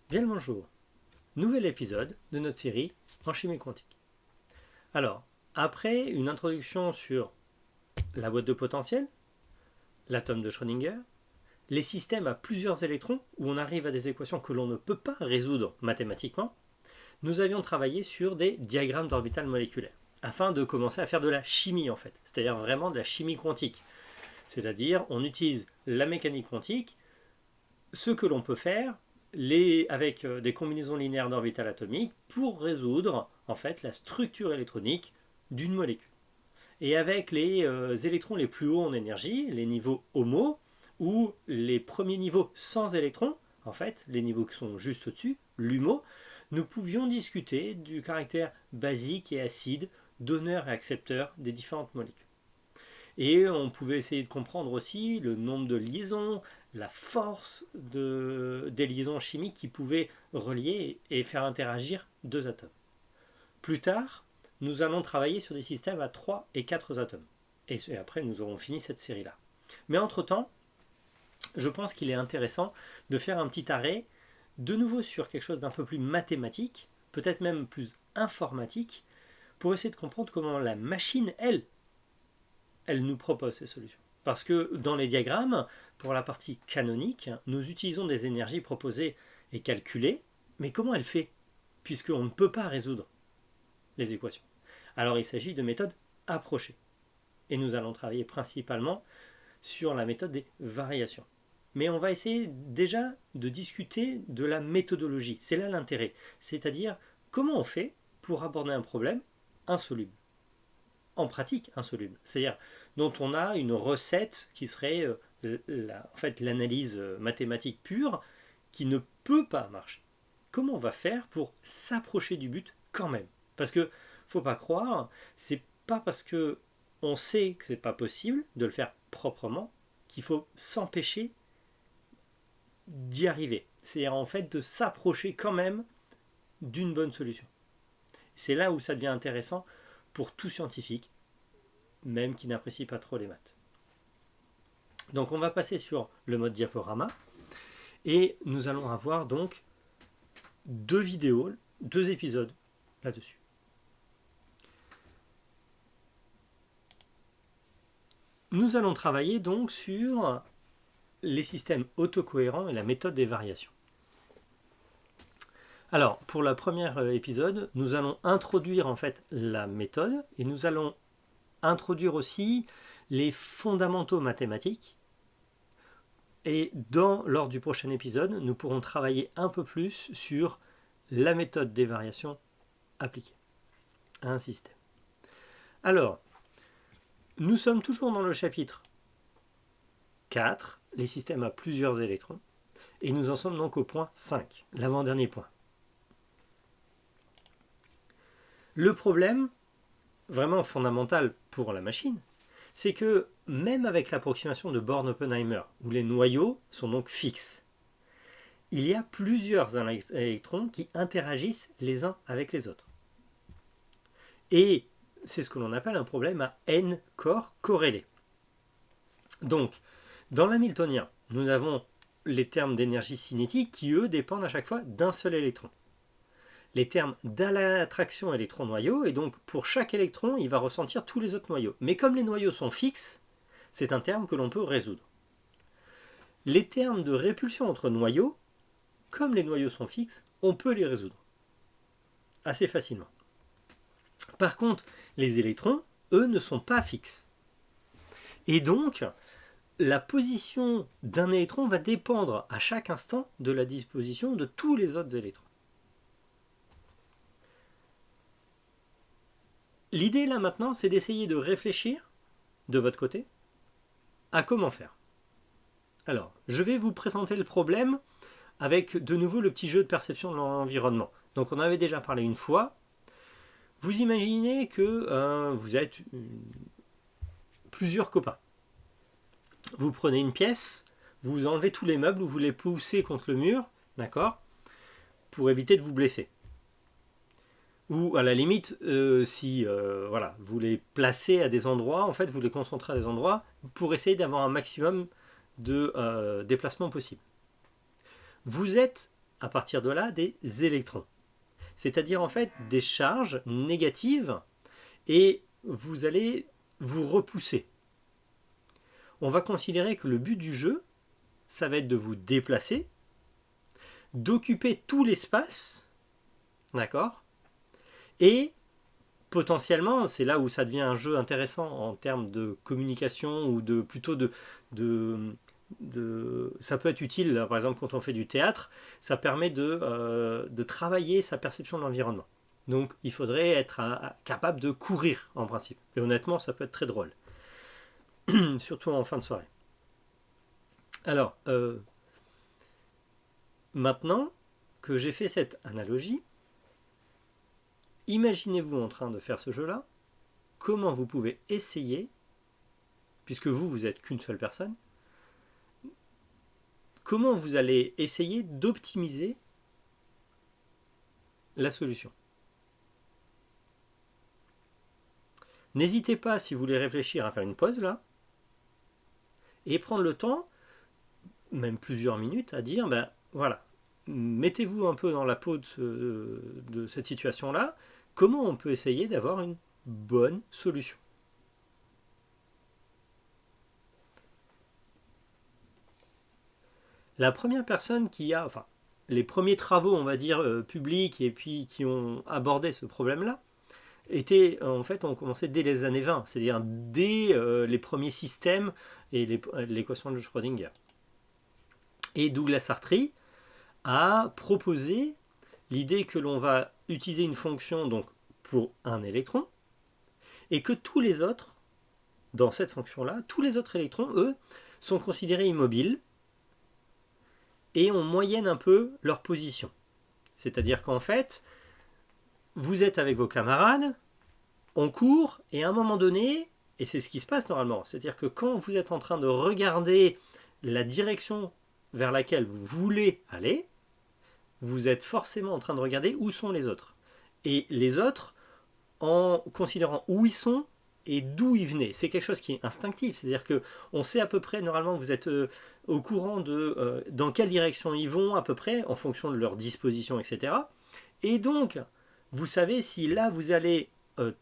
Bien le bonjour, nouvel épisode de notre série en chimie quantique. Alors, après une introduction sur la boîte de potentiel, l'atome de Schrödinger, les systèmes à plusieurs électrons où on arrive à des équations que l'on ne peut pas résoudre mathématiquement, nous avions travaillé sur des diagrammes d'orbitales moléculaires afin de commencer à faire de la chimie en fait, c'est-à-dire vraiment de la chimie quantique. C'est-à-dire on utilise la mécanique quantique, ce que l'on peut faire avec des combinaisons linéaires d'orbitales atomiques pour résoudre en fait la structure électronique d'une molécule. Et avec les électrons les plus hauts en énergie, les niveaux HOMO, ou les premiers niveaux sans électrons, en fait, les niveaux qui sont juste au-dessus, LUMO, nous pouvions discuter du caractère basique et acide, donneur et accepteur des différentes molécules. Et on pouvait essayer de comprendre aussi le nombre de liaisons, la force des liaisons chimiques qui pouvaient relier et faire interagir deux atomes. Plus tard, nous allons travailler sur des systèmes à 3 et 4 atomes. Et après, nous aurons fini cette série-là. Mais entre-temps, je pense qu'il est intéressant de faire un petit arrêt, de nouveau sur quelque chose d'un peu plus mathématique, peut-être même plus informatique, pour essayer de comprendre comment la machine, elle nous propose ces solutions. Parce que dans les diagrammes, pour la partie canonique, nous utilisons des énergies proposées et calculées, mais comment elle fait, puisqu'on ne peut pas résoudre les équations. Alors il s'agit de méthodes approchées. Et nous allons travailler principalement sur la méthode des variations. Mais on va essayer déjà de discuter de la méthodologie. C'est là l'intérêt. C'est-à-dire comment on fait pour aborder un problème insoluble. En pratique insoluble. C'est-à-dire dont on a une recette qui serait en fait l'analyse mathématique pure qui ne peut pas marcher. Comment on va faire pour s'approcher du but quand même? Parce que faut pas croire, c'est pas parce que on sait que c'est pas possible de le faire proprement qu'il faut s'empêcher d'y arriver. C'est-à-dire en fait de s'approcher quand même d'une bonne solution. C'est là où ça devient intéressant pour tout scientifique, même qui n'apprécie pas trop les maths. Donc on va passer sur le mode diaporama et nous allons avoir donc deux vidéos, deux épisodes là-dessus. Nous allons travailler donc sur les systèmes autocohérents et la méthode des variations. Alors, pour le premier épisode, nous allons introduire en fait la méthode et nous allons introduire aussi les fondamentaux mathématiques. Et lors du prochain épisode, nous pourrons travailler un peu plus sur la méthode des variations appliquées à un système. Alors, nous sommes toujours dans le chapitre 4, les systèmes à plusieurs électrons, et nous en sommes donc au point 5, l'avant-dernier point. Le problème, vraiment fondamental pour la machine, c'est que même avec l'approximation de Born-Oppenheimer, où les noyaux sont donc fixes, il y a plusieurs électrons qui interagissent les uns avec les autres. Et c'est ce que l'on appelle un problème à n corps corrélés. Donc, dans l'hamiltonien, nous avons les termes d'énergie cinétique qui, eux, dépendent à chaque fois d'un seul électron. Les termes d'attraction électron-noyau, et donc pour chaque électron, il va ressentir tous les autres noyaux. Mais comme les noyaux sont fixes, c'est un terme que l'on peut résoudre. Les termes de répulsion entre noyaux, comme les noyaux sont fixes, on peut les résoudre assez facilement. Par contre, les électrons, eux, ne sont pas fixes. Et donc, la position d'un électron va dépendre à chaque instant de la disposition de tous les autres électrons. L'idée là maintenant, c'est d'essayer de réfléchir, de votre côté, à comment faire. Alors, je vais vous présenter le problème avec de nouveau le petit jeu de perception de l'environnement. Donc on avait déjà parlé une fois. Vous imaginez que vous êtes plusieurs copains. Vous prenez une pièce, vous enlevez tous les meubles, vous les poussez contre le mur, d'accord, pour éviter de vous blesser. Ou à la limite, si voilà, vous les placez à des endroits, en fait, vous les concentrez à des endroits pour essayer d'avoir un maximum de déplacement possible. Vous êtes à partir de là des électrons. C'est-à-dire en fait des charges négatives et vous allez vous repousser. On va considérer que le but du jeu, ça va être de vous déplacer, d'occuper tout l'espace, d'accord? Et potentiellement, c'est là où ça devient un jeu intéressant en termes de communication ou de plutôt ça peut être utile, là, par exemple quand on fait du théâtre, ça permet de travailler sa perception de l'environnement. Donc il faudrait être capable de courir en principe. Et honnêtement, ça peut être très drôle. Surtout en fin de soirée. Alors, maintenant que j'ai fait cette analogie, imaginez-vous en train de faire ce jeu-là, comment vous pouvez essayer, puisque vous n'êtes qu'une seule personne, comment vous allez essayer d'optimiser la solution. N'hésitez pas, si vous voulez réfléchir, à faire une pause là, et prendre le temps, même plusieurs minutes, à dire, ben voilà, mettez-vous un peu dans la peau de cette situation-là, comment on peut essayer d'avoir une bonne solution. La première personne qui a, enfin, les premiers travaux, on va dire, publics et puis qui ont abordé ce problème-là, étaient, en fait, ont commencé dès les années 20, c'est-à-dire dès les premiers systèmes et l'équation de Schrödinger. Et Douglas Hartree a proposé l'idée que l'on va utiliser une fonction donc pour un électron et que tous les autres, dans cette fonction-là, tous les autres électrons, eux, sont considérés immobiles et on moyenne un peu leur position. C'est-à-dire qu'en fait, vous êtes avec vos camarades, on court, et à un moment donné, et c'est ce qui se passe normalement, c'est-à-dire que quand vous êtes en train de regarder la direction vers laquelle vous voulez aller, vous êtes forcément en train de regarder où sont les autres. Et les autres, en considérant où ils sont et d'où ils venaient. C'est quelque chose qui est instinctif, c'est-à-dire que on sait à peu près, normalement, vous êtes au courant de dans quelle direction ils vont à peu près, en fonction de leur disposition, etc. Et donc, vous savez si là vous allez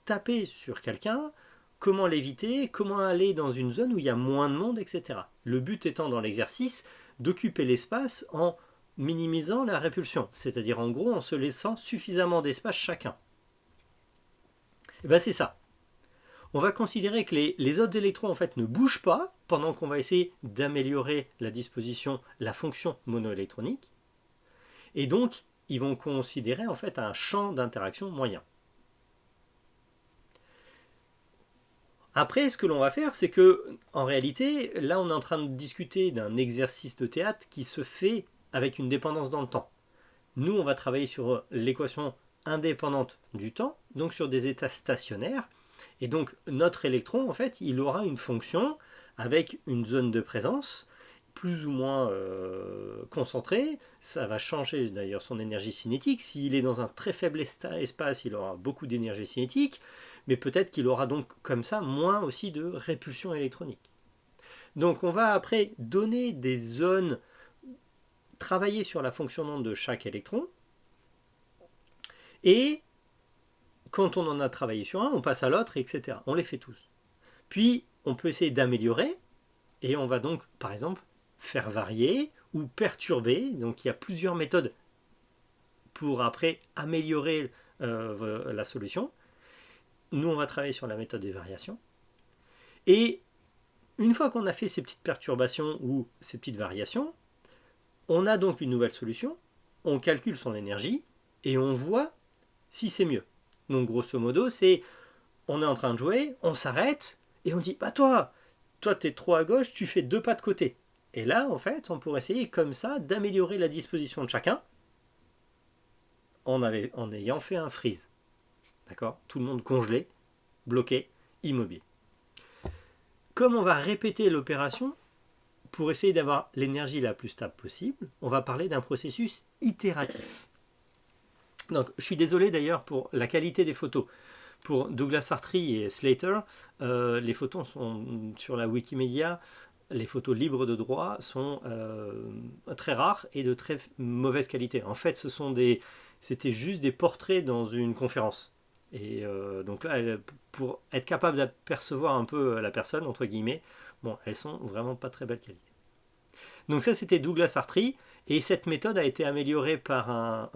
taper sur quelqu'un, comment l'éviter, comment aller dans une zone où il y a moins de monde, etc. Le but étant dans l'exercice d'occuper l'espace en minimisant la répulsion, c'est-à-dire en gros en se laissant suffisamment d'espace chacun. Et bien c'est ça. On va considérer que les autres électrons en fait ne bougent pas pendant qu'on va essayer d'améliorer la disposition, la fonction monoélectronique. Et donc, ils vont considérer en fait un champ d'interaction moyen. Après, ce que l'on va faire, c'est que, en réalité, là, on est en train de discuter d'un exercice de théâtre qui se fait avec une dépendance dans le temps. Nous, on va travailler sur l'équation indépendante du temps, donc sur des états stationnaires. Et donc, notre électron, en fait, il aura une fonction avec une zone de présence plus ou moins concentrée. Ça va changer d'ailleurs son énergie cinétique. S'il est dans un très faible espace, il aura beaucoup d'énergie cinétique, mais peut-être qu'il aura donc comme ça moins aussi de répulsion électronique. Donc on va après donner des zones, travailler sur la fonction d'onde de chaque électron, et quand on en a travaillé sur un, on passe à l'autre, etc. On les fait tous. Puis on peut essayer d'améliorer, et on va donc par exemple faire varier ou perturber. Donc il y a plusieurs méthodes pour après améliorer la solution. Nous, on va travailler sur la méthode des variations. Et une fois qu'on a fait ces petites perturbations ou ces petites variations, on a donc une nouvelle solution, on calcule son énergie et on voit si c'est mieux. Donc grosso modo, c'est on est en train de jouer, on s'arrête et on dit bah toi t'es trop à gauche, tu fais 2 pas de côté. Et là, en fait, on pourrait essayer comme ça d'améliorer la disposition de chacun en ayant fait un freeze. D'accord ? Tout le monde congelé, bloqué, immobile. Comme on va répéter l'opération, pour essayer d'avoir l'énergie la plus stable possible, on va parler d'un processus itératif. Donc, je suis désolé d'ailleurs pour la qualité des photos. Pour Douglas Hartree et Slater, les photos sont sur la Wikimedia. les photos libres de droit sont très rares et de très mauvaise qualité. En fait, c'était juste des portraits dans une conférence. Et donc là, pour être capable d'apercevoir un peu la personne, entre guillemets, bon, elles sont vraiment pas très belle qualité. Donc ça, c'était Douglas Artry, et cette méthode a été améliorée par un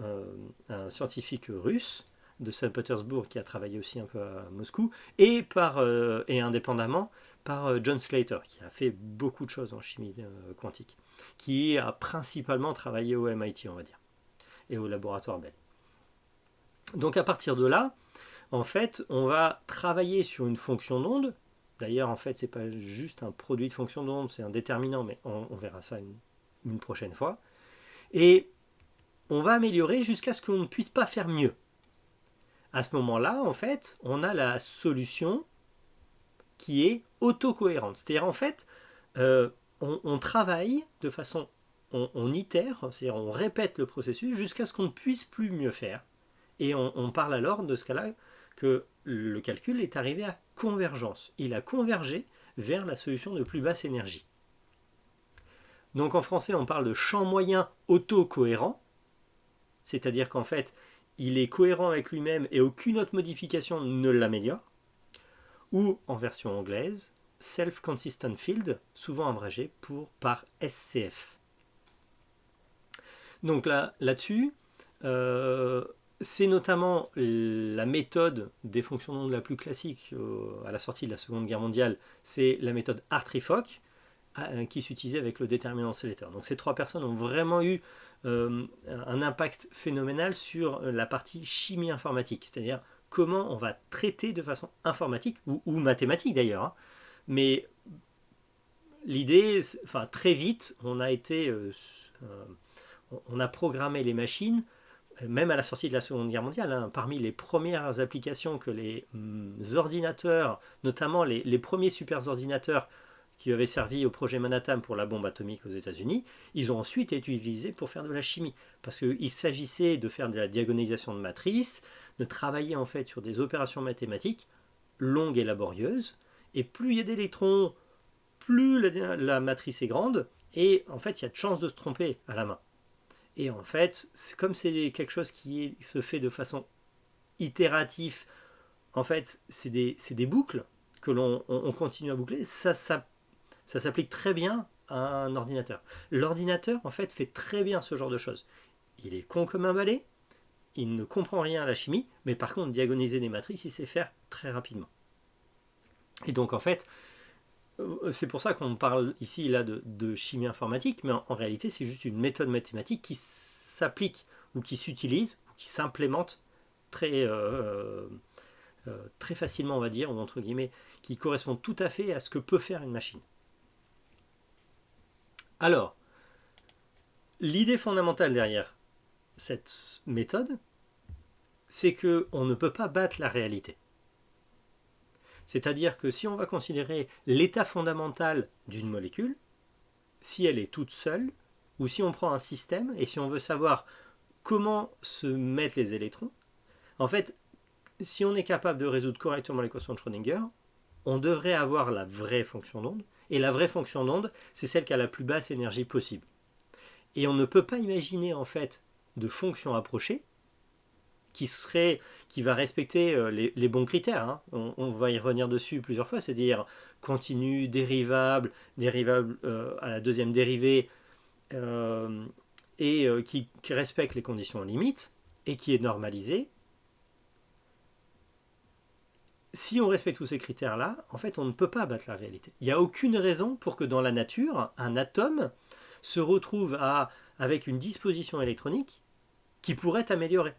scientifique russe de Saint-Pétersbourg qui a travaillé aussi un peu à Moscou, et indépendamment par John Slater, qui a fait beaucoup de choses en chimie quantique, qui a principalement travaillé au MIT, on va dire, et au laboratoire Bell. Donc à partir de là, en fait, on va travailler sur une fonction d'onde. D'ailleurs, en fait, c'est pas juste un produit de fonction d'onde, c'est un déterminant, mais on verra ça une prochaine fois. Et on va améliorer jusqu'à ce qu'on ne puisse pas faire mieux. À ce moment-là, en fait, on a la solution qui est autocohérente. C'est-à-dire, en fait, on travaille de façon, on itère, c'est-à-dire on répète le processus jusqu'à ce qu'on ne puisse plus mieux faire. Et on parle alors de ce cas-là que le calcul est arrivé à convergence. Il a convergé vers la solution de plus basse énergie. Donc en français, on parle de champ moyen autocohérent, c'est-à-dire qu'en fait, il est cohérent avec lui-même et aucune autre modification ne l'améliore. Ou en version anglaise, Self-Consistent Field, souvent abrégé par SCF. Donc là-dessus, c'est notamment la méthode des fonctions d'onde la plus classique à la sortie de la Seconde Guerre mondiale, c'est la méthode Hartree-Fock qui s'utilisait avec le déterminant Slater. Donc ces trois personnes ont vraiment eu un impact phénoménal sur la partie chimie informatique, c'est-à-dire comment on va traiter de façon informatique ou mathématique d'ailleurs. Hein. Mais l'idée, enfin très vite, on a programmé les machines même à la sortie de la Seconde Guerre mondiale, hein, parmi les premières applications que les ordinateurs, notamment les premiers superordinateurs qui avaient servi au projet Manhattan pour la bombe atomique aux États-Unis, ils ont ensuite été utilisés pour faire de la chimie. Parce qu'il s'agissait de faire de la diagonalisation de matrices, de travailler en fait sur des opérations mathématiques longues et laborieuses. Et plus il y a d'électrons, plus la matrice est grande, et en fait il y a de chances de se tromper à la main. Et en fait, comme c'est quelque chose qui se fait de façon itérative, en fait, c'est des boucles que on continue à boucler. Ça s'applique très bien à un ordinateur. L'ordinateur, en fait, fait très bien ce genre de choses. Il est con comme un balai, il ne comprend rien à la chimie, mais par contre, diagoniser des matrices, il sait faire très rapidement. Et donc, en fait, c'est pour ça qu'on parle ici là de chimie informatique, mais en réalité c'est juste une méthode mathématique qui s'applique ou qui s'utilise ou qui s'implémente très, très facilement, on va dire, ou entre guillemets, qui correspond tout à fait à ce que peut faire une machine. Alors, l'idée fondamentale derrière cette méthode, c'est qu'on ne peut pas battre la réalité. C'est-à-dire que si on va considérer l'état fondamental d'une molécule, si elle est toute seule, ou si on prend un système, et si on veut savoir comment se mettent les électrons, en fait, si on est capable de résoudre correctement l'équation de Schrödinger, on devrait avoir la vraie fonction d'onde, et la vraie fonction d'onde, c'est celle qui a la plus basse énergie possible. Et on ne peut pas imaginer, en fait, de fonction approchée qui va respecter les bons critères. Hein. On va y revenir dessus plusieurs fois, c'est-à-dire continu, dérivable à la deuxième dérivée, et qui respecte les conditions limites et qui est normalisé. Si on respecte tous ces critères-là, en fait, on ne peut pas battre la réalité. Il n'y a aucune raison pour que dans la nature, un atome se retrouve avec une disposition électronique qui pourrait être améliorée.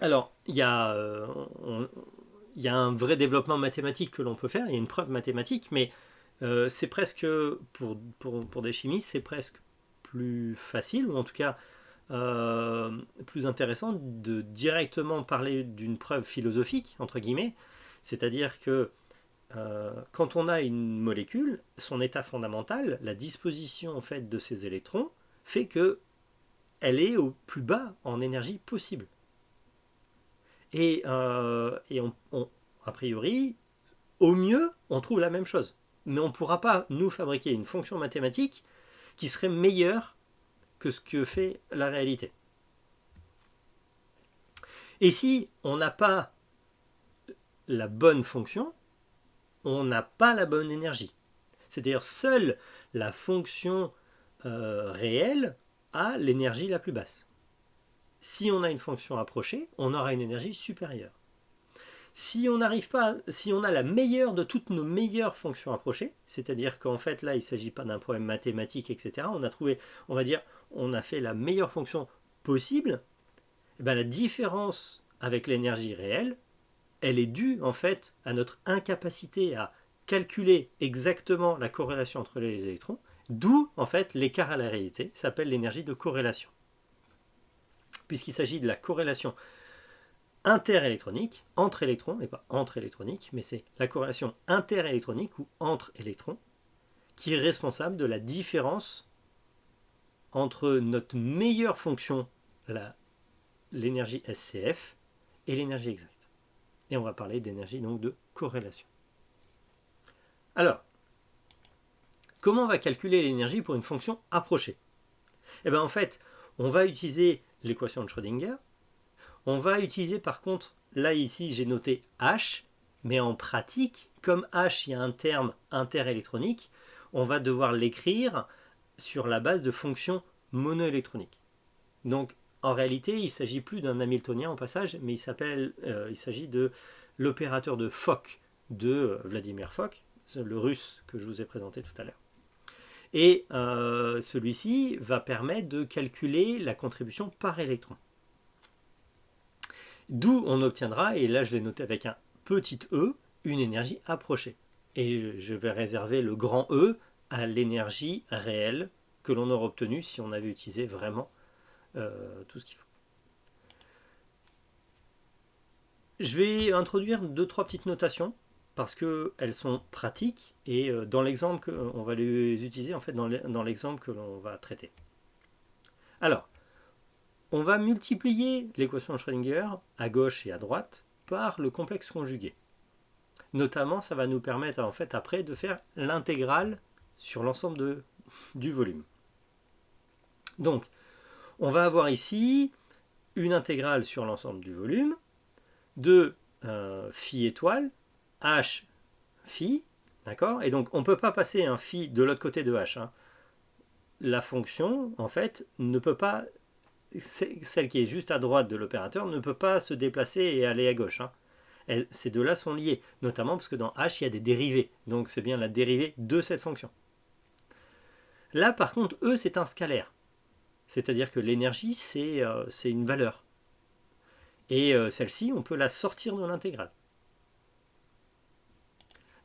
Alors, il y a un vrai développement mathématique que l'on peut faire, il y a une preuve mathématique, mais c'est presque, pour des chimistes, c'est presque plus facile, ou en tout cas plus intéressant de directement parler d'une preuve philosophique, entre guillemets, c'est-à-dire que quand on a une molécule, son état fondamental, la disposition en fait de ses électrons, fait que elle est au plus bas en énergie possible. Et a priori, au mieux, on trouve la même chose. Mais on ne pourra pas, nous, fabriquer une fonction mathématique qui serait meilleure que ce que fait la réalité. Et si on n'a pas la bonne fonction, on n'a pas la bonne énergie. C'est-à-dire seule la fonction réelle a l'énergie la plus basse. Si on a une fonction approchée, on aura une énergie supérieure. Si on n'arrive pas, si on a la meilleure de toutes nos meilleures fonctions approchées, c'est-à-dire qu'en fait là il ne s'agit pas d'un problème mathématique, etc. On a trouvé, on va dire, on a fait la meilleure fonction possible, et bien la différence avec l'énergie réelle, elle est due en fait à notre incapacité à calculer exactement la corrélation entre les électrons, d'où en fait l'écart à la réalité, ça s'appelle l'énergie de corrélation. Puisqu'il s'agit de la corrélation interélectronique, entre électrons, et pas entre électroniques, mais c'est la corrélation interélectronique ou entre électrons, qui est responsable de la différence entre notre meilleure fonction, l'énergie SCF, et l'énergie exacte. Et on va parler d'énergie donc de corrélation. Alors, comment on va calculer l'énergie pour une fonction approchée? Eh bien en fait, on va utiliser l'équation de Schrödinger. On va utiliser par contre, là ici j'ai noté H, mais en pratique, comme H il y a un terme interélectronique, on va devoir l'écrire sur la base de fonctions monoélectroniques. Donc en réalité, il ne s'agit plus d'un Hamiltonien en passage, mais il s'agit de l'opérateur de Fock de Vladimir Fock, le russe que je vous ai présenté tout à l'heure. Et celui-ci va permettre de calculer la contribution par électron. D'où on obtiendra, et là je l'ai noté avec un petit e, une énergie approchée. Et je vais réserver le grand E à l'énergie réelle que l'on aurait obtenue si on avait utilisé vraiment tout ce qu'il faut. Je vais introduire 2-3 petites notations parce qu'elles sont pratiques et dans l'exemple, on va les utiliser en fait dans l'exemple que l'on va traiter. Alors, on va multiplier l'équation de Schrödinger à gauche et à droite par le complexe conjugué. Notamment, ça va nous permettre en fait après de faire l'intégrale sur l'ensemble du volume. Donc, on va avoir ici une intégrale sur l'ensemble du volume de phi étoile, h phi, d'accord? Et donc, on ne peut pas passer un phi de l'autre côté de h. Hein. La fonction, en fait, ne peut pas, celle qui est juste à droite de l'opérateur, ne peut pas se déplacer et aller à gauche. Hein. Ces deux-là sont liés, notamment parce que dans h, il y a des dérivés. Donc, c'est bien la dérivée de cette fonction. Là, par contre, E, c'est un scalaire. C'est-à-dire que l'énergie, c'est une valeur. Et celle-ci, on peut la sortir de l'intégrale.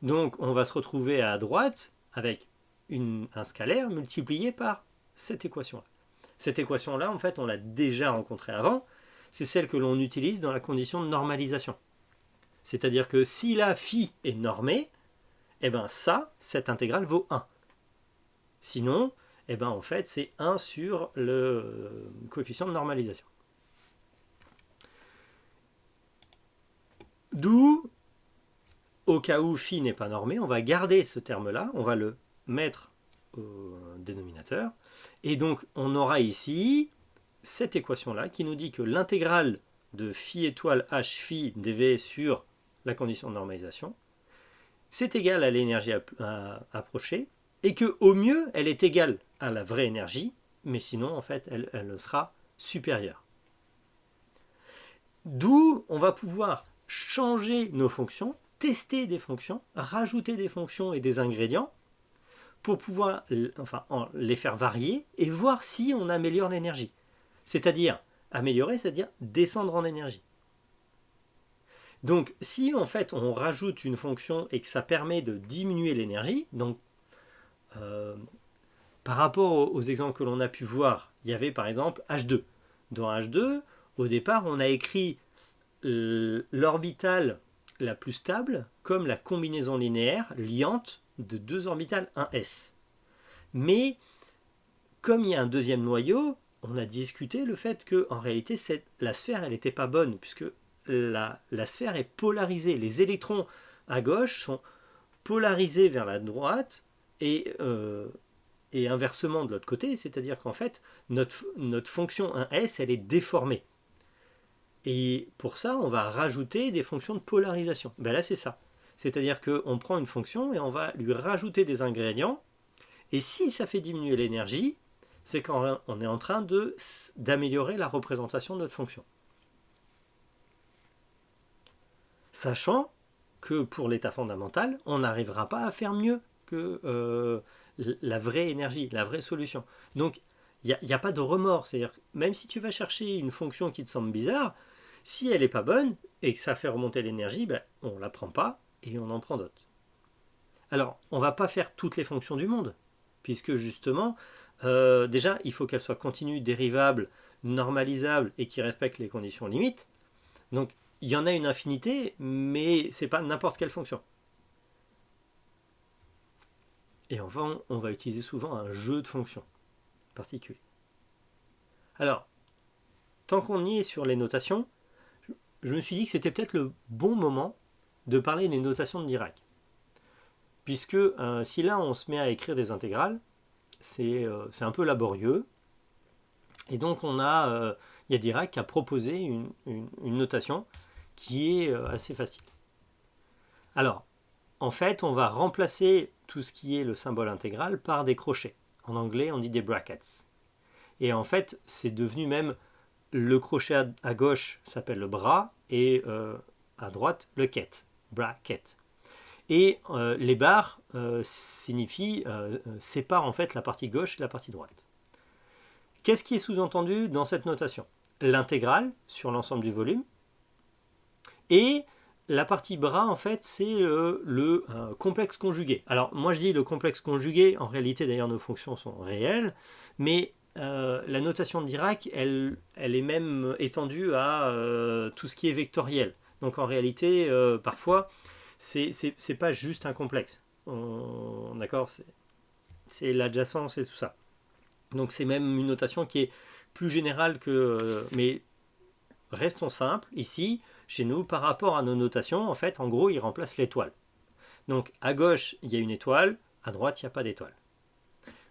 Donc, on va se retrouver à droite avec un scalaire multiplié par cette équation-là. Cette équation-là, en fait, on l'a déjà rencontrée avant. C'est celle que l'on utilise dans la condition de normalisation. C'est-à-dire que si la phi est normée, eh ben cette intégrale vaut 1. Sinon, eh ben en fait, c'est 1 sur le coefficient de normalisation. D'où, au cas où phi n'est pas normé, on va garder ce terme-là, on va le mettre au dénominateur. Et donc, on aura ici cette équation-là qui nous dit que l'intégrale de phi étoile h phi dv sur la condition de normalisation, c'est égal à l'énergie approchée, et que au mieux, elle est égale à la vraie énergie, mais sinon, en fait, elle sera supérieure. D'où on va pouvoir changer nos fonctions, tester des fonctions, rajouter des fonctions et des ingrédients pour pouvoir les faire varier et voir si on améliore l'énergie. C'est-à-dire, améliorer, c'est-à-dire descendre en énergie. Donc, si en fait on rajoute une fonction et que ça permet de diminuer l'énergie, donc par rapport aux exemples que l'on a pu voir, il y avait par exemple H2. Dans H2, au départ, on a écrit l'orbitale la plus stable comme la combinaison linéaire liante de deux orbitales 1s. Mais comme il y a un deuxième noyau, on a discuté le fait que en réalité la sphère elle n'était pas bonne puisque la sphère est polarisée. Les électrons à gauche sont polarisé vers la droite et inversement de l'autre côté, c'est-à-dire qu'en fait, notre fonction 1S, elle est déformée. Et pour ça, on va rajouter des fonctions de polarisation. Ben là, c'est ça. C'est-à-dire qu'on prend une fonction et on va lui rajouter des ingrédients. Et si ça fait diminuer l'énergie, c'est quand on est en train d'améliorer la représentation de notre fonction. Sachant que pour l'état fondamental, on n'arrivera pas à faire mieux que la vraie énergie, la vraie solution. Donc, il n'y a pas de remords. C'est-à-dire, même si tu vas chercher une fonction qui te semble bizarre, si elle n'est pas bonne et que ça fait remonter l'énergie, ben, on ne la prend pas et on en prend d'autres. Alors, on ne va pas faire toutes les fonctions du monde, puisque justement, déjà, il faut qu'elles soient continues, dérivables, normalisables et qui respectent les conditions limites. Donc, il y en a une infinité, mais ce n'est pas n'importe quelle fonction. Et enfin, on va utiliser souvent un jeu de fonctions particulier. Alors, tant qu'on y est sur les notations, je me suis dit que c'était peut-être le bon moment de parler des notations de Dirac. Puisque si là on se met à écrire des intégrales, c'est un peu laborieux. Et donc il y a Dirac qui a proposé une notation qui est assez facile. Alors, en fait, on va remplacer tout ce qui est le symbole intégral par des crochets. En anglais, on dit des brackets. Et en fait, c'est devenu même le crochet à gauche s'appelle le bras et à droite le ket, bracket. Et les barres séparent en fait la partie gauche et la partie droite. Qu'est-ce qui est sous-entendu dans cette notation? L'intégrale sur l'ensemble du volume et la partie bras, en fait, c'est le complexe conjugué. Alors, moi, je dis le complexe conjugué. En réalité, d'ailleurs, nos fonctions sont réelles. Mais la notation de Dirac, elle est même étendue à tout ce qui est vectoriel. Donc, en réalité, parfois, c'est pas juste un complexe. D'accord, c'est l'adjacence et tout ça. Donc, c'est même une notation qui est plus générale que... mais restons simples, ici, chez nous, par rapport à nos notations, en fait, en gros, il remplace l'étoile. Donc, à gauche, il y a une étoile, à droite, il n'y a pas d'étoile.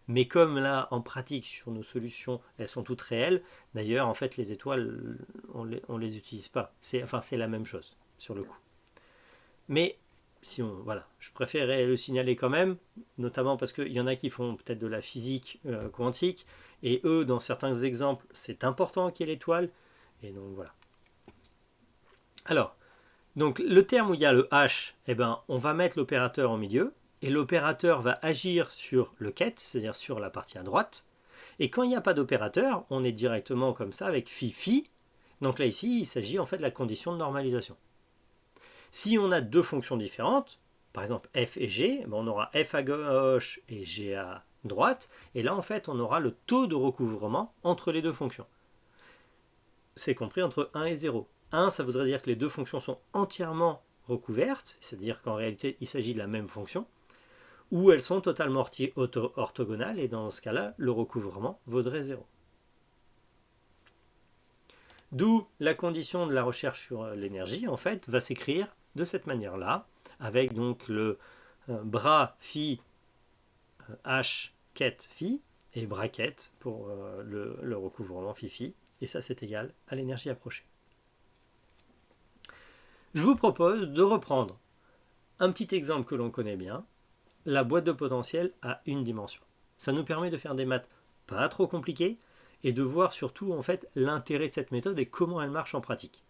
Mais comme là, en pratique, sur nos solutions, elles sont toutes réelles, d'ailleurs, en fait, les étoiles, on les utilise pas. C'est la même chose, sur le coup. Mais, voilà, je préférerais le signaler quand même, notamment parce qu'il y en a qui font peut-être de la physique quantique, et eux, dans certains exemples, c'est important qu'il y ait l'étoile, et donc voilà. Alors, donc le terme où il y a le H, eh ben, on va mettre l'opérateur au milieu, et l'opérateur va agir sur le ket, c'est-à-dire sur la partie à droite. Et quand il n'y a pas d'opérateur, on est directement comme ça avec phi. Donc là ici, il s'agit en fait de la condition de normalisation. Si on a deux fonctions différentes, par exemple f et g, ben on aura f à gauche et g à droite, et là en fait on aura le taux de recouvrement entre les deux fonctions. C'est compris entre 1 et 0. 1, ça voudrait dire que les deux fonctions sont entièrement recouvertes, c'est-à-dire qu'en réalité, il s'agit de la même fonction, ou elles sont totalement orthogonales, et dans ce cas-là, le recouvrement vaudrait 0. D'où la condition de la recherche sur l'énergie, en fait, va s'écrire de cette manière-là, avec donc le bras phi h ket phi, et bracket pour le recouvrement phi, et ça c'est égal à l'énergie approchée. Je vous propose de reprendre un petit exemple que l'on connaît bien, la boîte de potentiel à une dimension. Ça nous permet de faire des maths pas trop compliquées et de voir surtout en fait l'intérêt de cette méthode et comment elle marche en pratique.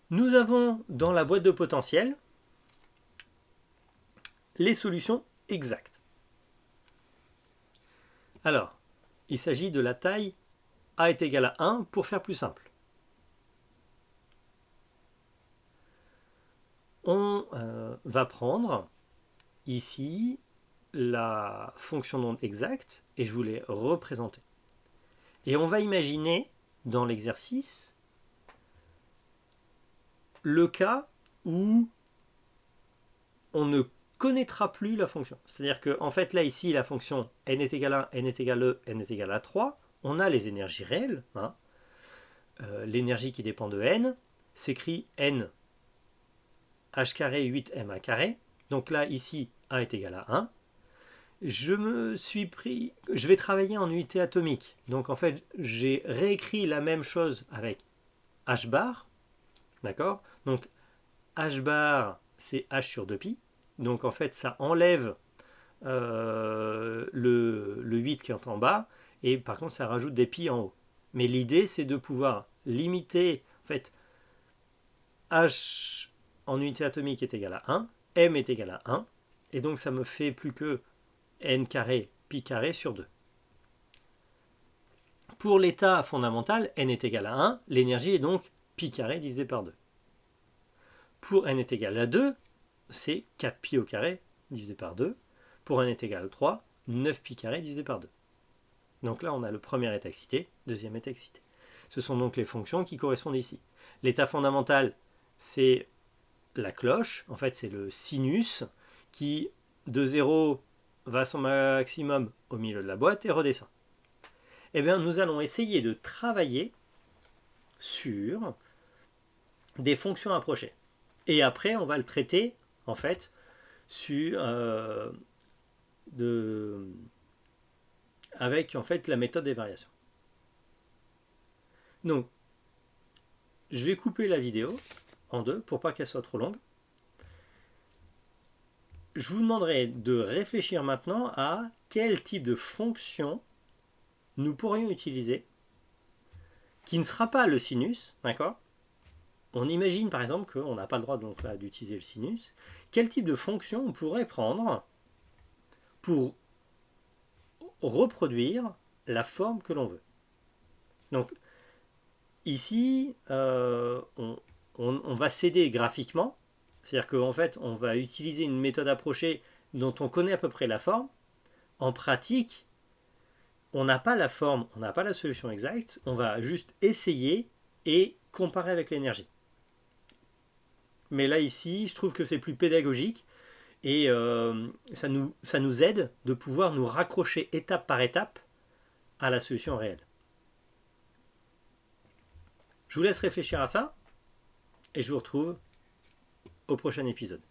Nous avons dans la boîte de potentiel les solutions exactes. Alors, il s'agit de la taille A est égal à 1 pour faire plus simple. On va prendre ici la fonction d'onde exacte et je vous l'ai représentée. Et on va imaginer dans l'exercice le cas où on ne connaîtra plus la fonction. C'est-à-dire que en fait là ici la fonction n est égal à 1, n est égal à e, n est égal à 3, on a les énergies réelles. L'énergie qui dépend de n s'écrit n h carré 8m carré. Donc là, ici, A est égal à 1. Je vais travailler en unité atomique. Donc en fait, j'ai réécrit la même chose avec h bar. D'accord? Donc h bar, c'est h sur 2pi. Donc en fait, ça enlève le 8 qui est en bas. Et par contre, ça rajoute des pi en haut. Mais l'idée, c'est de pouvoir limiter. En fait, h en unité atomique est égal à 1. M est égal à 1. Et donc, ça me fait plus que n carré pi carré sur 2. Pour l'état fondamental, n est égal à 1, l'énergie est donc pi carré divisé par 2. Pour n est égal à 2, c'est 4 pi au carré divisé par 2. Pour n est égal à 3, 9 pi carré divisé par 2. Donc là, on a le premier état excité, deuxième état excité. Ce sont donc les fonctions qui correspondent ici. L'état fondamental, c'est la cloche, en fait c'est le sinus qui de 0 va à son maximum au milieu de la boîte et redescend. Eh bien, nous allons essayer de travailler sur des fonctions approchées. Et après, on va le traiter, en fait, sur, avec en fait la méthode des variations. Donc, je vais couper la vidéo en deux pour pas qu'elle soit trop longue. Je vous demanderai de réfléchir maintenant à quel type de fonction nous pourrions utiliser qui ne sera pas le sinus, d'accord? On imagine par exemple qu'on n'a pas le droit donc là d'utiliser le sinus. Quel type de fonction on pourrait prendre pour reproduire la forme que l'on veut? Donc ici, on va s'aider graphiquement, c'est-à-dire qu'en fait, on va utiliser une méthode approchée dont on connaît à peu près la forme. En pratique, on n'a pas la forme, on n'a pas la solution exacte, on va juste essayer et comparer avec l'énergie. Mais là, ici, je trouve que c'est plus pédagogique et ça nous aide de pouvoir nous raccrocher étape par étape à la solution réelle. Je vous laisse réfléchir à ça et je vous retrouve au prochain épisode.